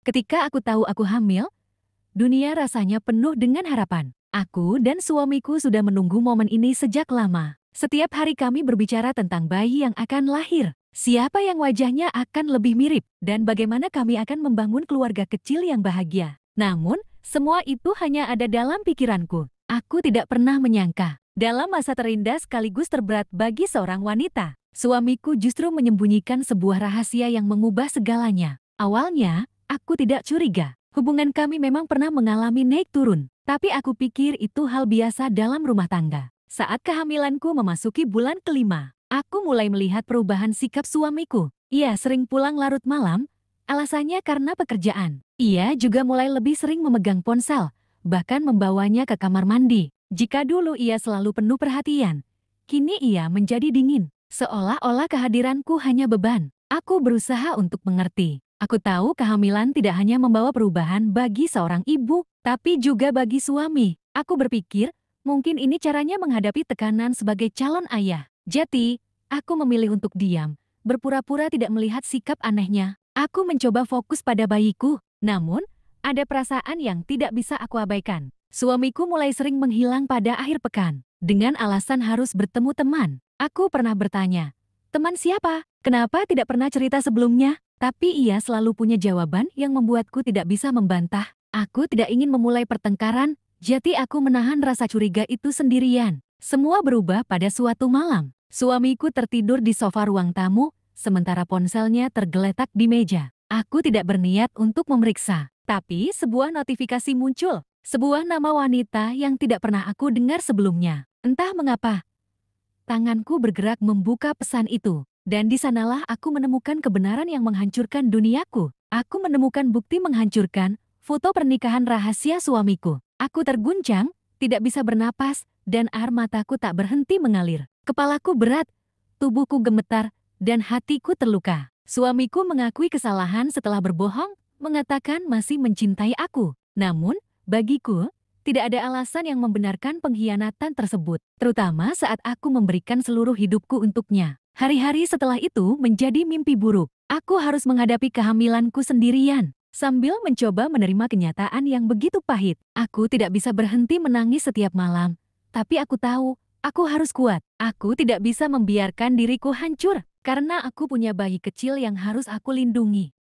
Ketika aku tahu aku hamil, dunia rasanya penuh dengan harapan. Aku dan suamiku sudah menunggu momen ini sejak lama. Setiap hari kami berbicara tentang bayi yang akan lahir, siapa yang wajahnya akan lebih mirip, dan bagaimana kami akan membangun keluarga kecil yang bahagia. Namun, semua itu hanya ada dalam pikiranku. Aku tidak pernah menyangka, dalam masa terindah sekaligus terberat bagi seorang wanita, suamiku justru menyembunyikan sebuah rahasia yang mengubah segalanya. Awalnya, aku tidak curiga. Hubungan kami memang pernah mengalami naik turun, tapi aku pikir itu hal biasa dalam rumah tangga. Saat kehamilanku memasuki bulan kelima, aku mulai melihat perubahan sikap suamiku. Ia sering pulang larut malam, alasannya karena pekerjaan. Ia juga mulai lebih sering memegang ponsel, bahkan membawanya ke kamar mandi. Jika dulu ia selalu penuh perhatian, kini ia menjadi dingin, seolah-olah kehadiranku hanya beban. Aku berusaha untuk mengerti. Aku tahu kehamilan tidak hanya membawa perubahan bagi seorang ibu, tapi juga bagi suami. Aku berpikir, mungkin ini caranya menghadapi tekanan sebagai calon ayah. Jadi, aku memilih untuk diam, berpura-pura tidak melihat sikap anehnya. Aku mencoba fokus pada bayiku, namun ada perasaan yang tidak bisa aku abaikan. Suamiku mulai sering menghilang pada akhir pekan, dengan alasan harus bertemu teman. Aku pernah bertanya, teman siapa? Kenapa tidak pernah cerita sebelumnya? Tapi ia selalu punya jawaban yang membuatku tidak bisa membantah. Aku tidak ingin memulai pertengkaran, jadi aku menahan rasa curiga itu sendirian. Semua berubah pada suatu malam. Suamiku tertidur di sofa ruang tamu, sementara ponselnya tergeletak di meja. Aku tidak berniat untuk memeriksa, tapi sebuah notifikasi muncul. Sebuah nama wanita yang tidak pernah aku dengar sebelumnya. Entah mengapa, tanganku bergerak membuka pesan itu. Dan di sanalah aku menemukan kebenaran yang menghancurkan duniaku. Aku menemukan bukti menghancurkan, foto pernikahan rahasia suamiku. Aku terguncang, tidak bisa bernapas, dan air mataku tak berhenti mengalir. Kepalaku berat, tubuhku gemetar, dan hatiku terluka. Suamiku mengakui kesalahan setelah berbohong, mengatakan masih mencintai aku. Namun, bagiku, tidak ada alasan yang membenarkan pengkhianatan tersebut, terutama saat aku memberikan seluruh hidupku untuknya. Hari-hari setelah itu menjadi mimpi buruk. Aku harus menghadapi kehamilanku sendirian. Sambil mencoba menerima kenyataan yang begitu pahit, aku tidak bisa berhenti menangis setiap malam. Tapi aku tahu, aku harus kuat. Aku tidak bisa membiarkan diriku hancur, karena aku punya bayi kecil yang harus aku lindungi.